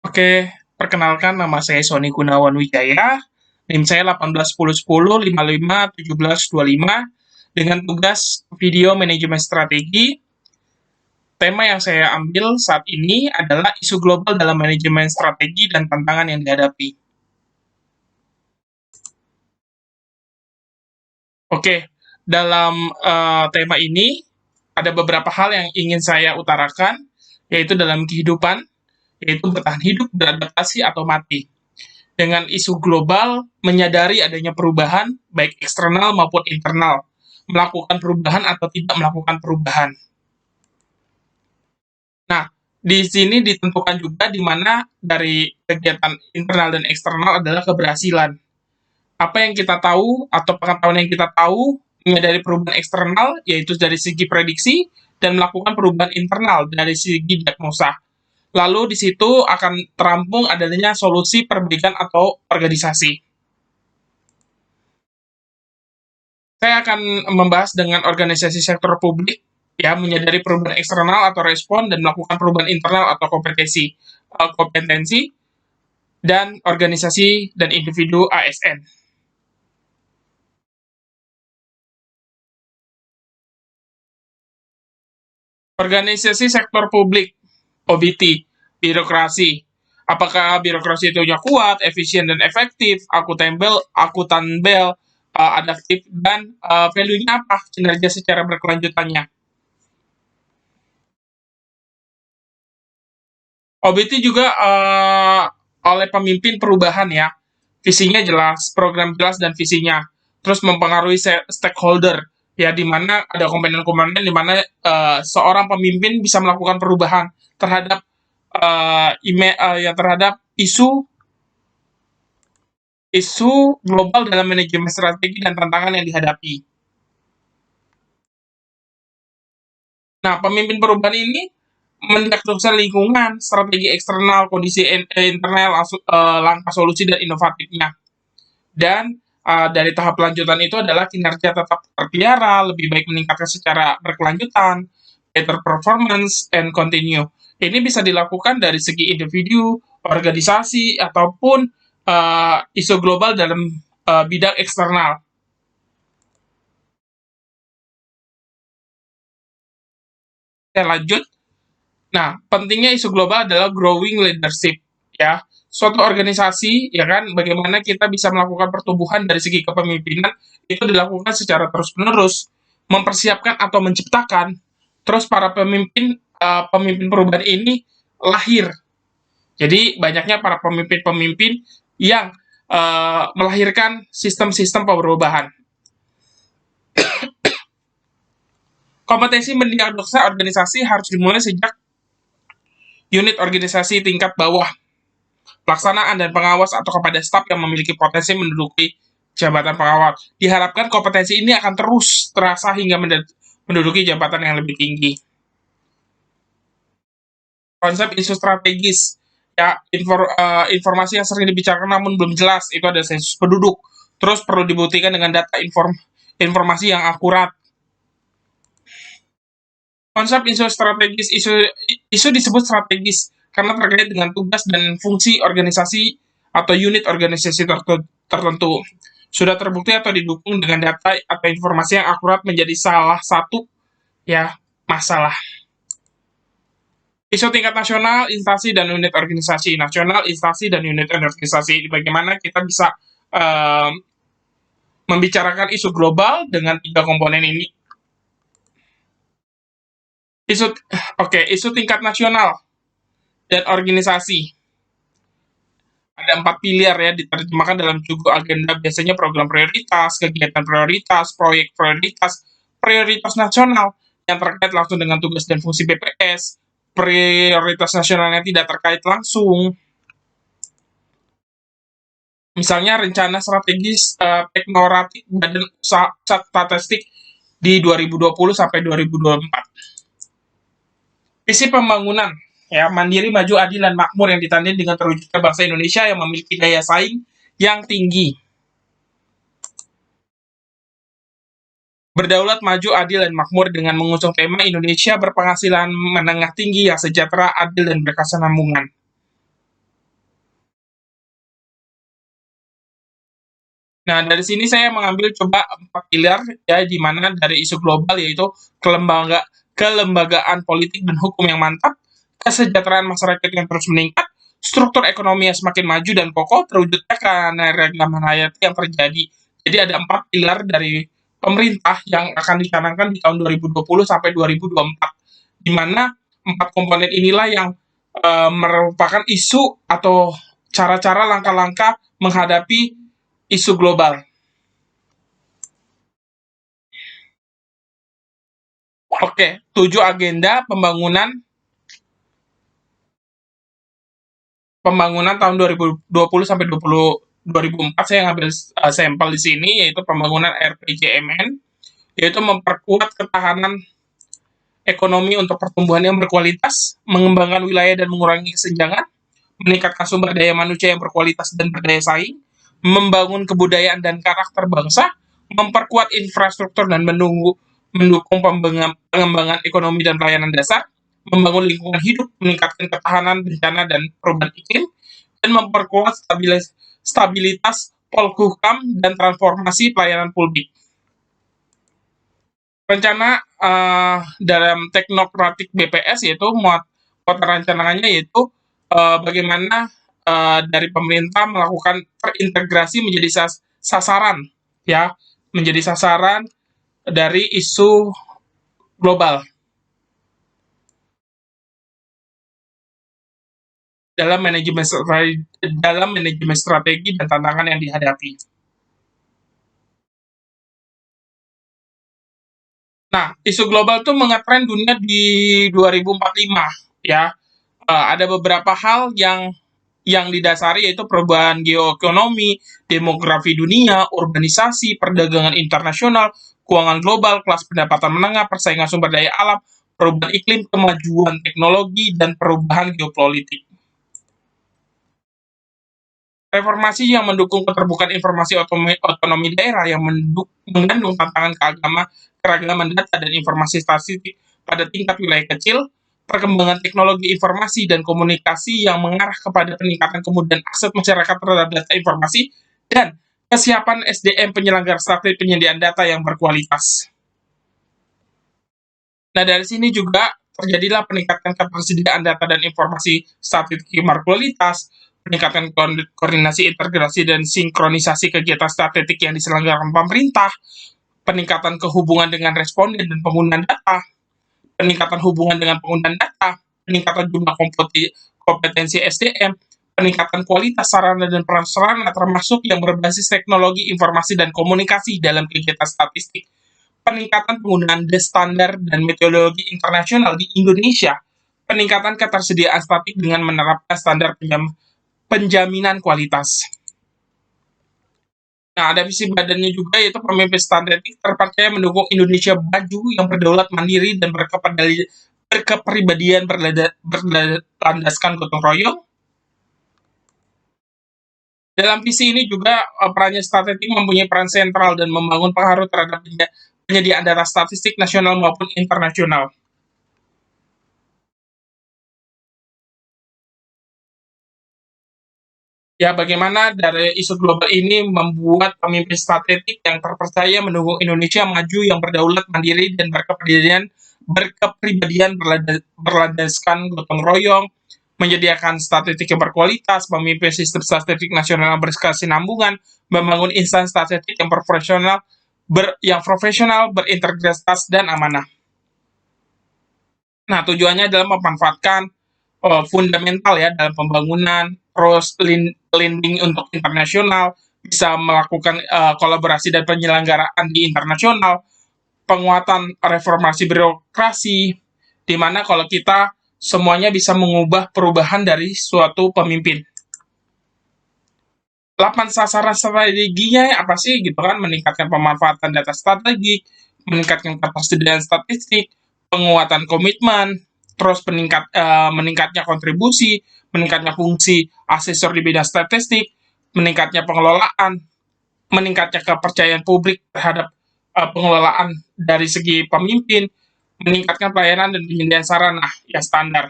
Oke, perkenalkan nama saya Sony Gunawan Wijaya, NIM saya 181010551725 dengan tugas video manajemen strategi. Tema yang saya ambil saat ini adalah isu global dalam manajemen strategi dan tantangan yang dihadapi. Oke, dalam tema ini ada beberapa hal yang ingin saya utarakan, yaitu dalam kehidupan, yaitu bertahan hidup, beradaptasi, atau mati. Dengan isu global, menyadari adanya perubahan, baik eksternal maupun internal, melakukan perubahan atau tidak melakukan perubahan. Nah, di sini ditentukan juga di mana dari kegiatan internal dan eksternal adalah keberhasilan. Apa yang kita tahu atau pengetahuan yang kita tahu dari perubahan eksternal, yaitu dari segi prediksi, dan melakukan perubahan internal dari segi diagnosa. Lalu di situ akan terampung adanya solusi perbaikan atau organisasi. Saya akan membahas dengan organisasi sektor publik, ya, menyadari perubahan eksternal atau respon dan melakukan perubahan internal atau kompetensi dan organisasi dan individu ASN. Organisasi sektor publik, OBT, birokrasi. Apakah birokrasi itu kuat, efisien dan efektif, akuntabel, adaptif, dan value-nya apa? Kinerja secara berkelanjutannya. OBT juga oleh pemimpin perubahan, ya. Visinya jelas, program jelas dan visinya. Terus mempengaruhi stakeholder, ya, di mana ada komponen-komponen di mana seorang pemimpin bisa melakukan perubahan terhadap terhadap isu isu global dalam manajemen strategi dan tantangan yang dihadapi. Nah, pemimpin perubahan ini mendiagnosa lingkungan, strategi eksternal, kondisi internal, langkah solusi dan inovatifnya. Dan dari tahap lanjutan itu adalah kinerja tetap terpelihara, lebih baik meningkatkan secara berkelanjutan, better performance, and continue. Ini bisa dilakukan dari segi individu, organisasi, ataupun isu global dalam bidang eksternal. Saya lanjut. Nah, pentingnya isu global adalah growing leadership, ya. Suatu organisasi, ya kan, bagaimana kita bisa melakukan pertumbuhan dari segi kepemimpinan itu dilakukan secara terus-menerus, mempersiapkan atau menciptakan, terus para pemimpin perubahan ini lahir. Jadi banyaknya para pemimpin-pemimpin yang melahirkan sistem-sistem perubahan. Kompetensi mendiagnosa organisasi harus dimulai sejak unit organisasi tingkat bawah, pelaksanaan dan pengawas atau kepada staf yang memiliki potensi menduduki jabatan pengawas. Diharapkan kompetensi ini akan terus terasa hingga menduduki jabatan yang lebih tinggi. Konsep isu strategis, ya, informasi yang sering dibicarakan namun belum jelas itu ada sensus penduduk. Terus perlu dibuktikan dengan data informasi yang akurat. Konsep isu strategis, isu disebut strategis karena terkait dengan tugas dan fungsi organisasi atau unit organisasi tertentu. Sudah terbukti atau didukung dengan data atau informasi yang akurat menjadi salah satu, ya, masalah. Isu tingkat nasional, instansi, dan unit organisasi. Nasional, instansi, dan unit organisasi. Bagaimana kita bisa membicarakan isu global dengan 3 komponen ini. Isu tingkat nasional dan organisasi. Ada 4 pilar, ya, diterjemahkan dalam buku agenda, biasanya program prioritas, kegiatan prioritas, proyek prioritas nasional yang terkait langsung dengan tugas dan fungsi BPS, prioritas nasional yang tidak terkait langsung. Misalnya rencana strategis teknoratik Badan Usaha Statistik di 2020 sampai 2024. Visi pembangunan, ya, mandiri, maju, adil, dan makmur yang ditandai dengan terwujudnya bangsa Indonesia yang memiliki daya saing yang tinggi. Berdaulat, maju, adil, dan makmur dengan mengusung tema Indonesia berpenghasilan menengah tinggi yang sejahtera, adil, dan berkesinambungan. Nah, dari sini saya mengambil coba 4 pilar ya, di mana dari isu global yaitu kelembagaan politik dan hukum yang mantap, kesejahteraan masyarakat yang terus meningkat, struktur ekonomi yang semakin maju dan kokoh, terwujudnya keanekaragaman hayati yang terjadi. Jadi ada 4 pilar dari pemerintah yang akan dicanangkan di tahun 2020 sampai 2024, di mana 4 komponen inilah yang merupakan isu atau cara-cara langkah-langkah menghadapi isu global. Oke, 7 agenda pembangunan pembangunan tahun 2020 sampai 2024. Saya ngambil sampel di sini, yaitu pembangunan RPJMN, yaitu memperkuat ketahanan ekonomi untuk pertumbuhan yang berkualitas, mengembangkan wilayah dan mengurangi kesenjangan, meningkatkan sumber daya manusia yang berkualitas dan berdaya saing, membangun kebudayaan dan karakter bangsa, memperkuat infrastruktur dan mendukung pengembangan ekonomi dan pelayanan dasar, membangun lingkungan hidup, meningkatkan ketahanan bencana dan perubahan iklim, dan memperkuat stabilitas Polhukam dan transformasi pelayanan publik. Rencana dalam teknokratik BPS yaitu muatan rencananya yaitu bagaimana dari pemerintah melakukan terintegrasi menjadi sasaran ya, menjadi sasaran dari isu global dalam manajemen strategi dan tantangan yang dihadapi. Nah, isu global tuh mengetren dunia di 2045 ya. Ada beberapa hal yang didasari yaitu perubahan geoekonomi, demografi dunia, urbanisasi, perdagangan internasional, keuangan global, kelas pendapatan menengah, persaingan sumber daya alam, perubahan iklim, kemajuan teknologi, dan perubahan geopolitik. Reformasi yang mendukung keterbukaan informasi otonomi daerah yang mengandung tantangan keragaman data dan informasi statistik pada tingkat wilayah kecil, perkembangan teknologi informasi dan komunikasi yang mengarah kepada peningkatan kemudahan akses masyarakat terhadap data informasi, dan kesiapan SDM penyelenggara strategi penyediaan data yang berkualitas. Nah, dari sini juga terjadilah peningkatan ketersediaan data dan informasi statistik berkualitas, peningkatan koordinasi, integrasi, dan sinkronisasi kegiatan statistik yang diselenggarakan pemerintah, peningkatan kehubungan dengan responden dan penggunaan data, peningkatan hubungan dengan penggunaan data, peningkatan jumlah kompetensi SDM, peningkatan kualitas sarana dan prasarana termasuk yang berbasis teknologi informasi dan komunikasi dalam kegiatan statistik, peningkatan penggunaan standar dan metodologi internasional di Indonesia, peningkatan ketersediaan statistik dengan menerapkan standar penjaminan kualitas. Nah, ada visi badannya juga yaitu pemimpin statistik terpercaya mendukung Indonesia maju yang berdaulat mandiri dan berkepribadian berlandaskan gotong royong. Dalam visi ini juga perannya statistik mempunyai peran sentral dan membangun pengaruh terhadap penyediaan data statistik nasional maupun internasional. Ya, bagaimana dari isu global ini membuat pemimpin statistik yang terpercaya mendukung Indonesia maju yang berdaulat mandiri dan berkepribadian berlandaskan gotong royong, menyediakan statistik yang berkualitas, memimpin sistem statistik nasional yang berkesinambungan, membangun instansi statistik yang profesional, berintegritas, dan amanah. Nah, tujuannya adalah memanfaatkan fundamental ya dalam pembangunan, terus lending untuk internasional, bisa melakukan kolaborasi dan penyelenggaraan di internasional, penguatan reformasi birokrasi, di mana kalau kita semuanya bisa mengubah perubahan dari suatu pemimpin. 8 sasaran strateginya apa sih gitu kan, meningkatkan pemanfaatan data strategik, meningkatkan ketersediaan statistik, penguatan komitmen, terus meningkatnya kontribusi, meningkatnya fungsi asesor di bidang statistik, meningkatnya pengelolaan, meningkatnya kepercayaan publik terhadap pengelolaan dari segi pemimpin, meningkatkan pelayanan dan penyediaan sarana yang standar.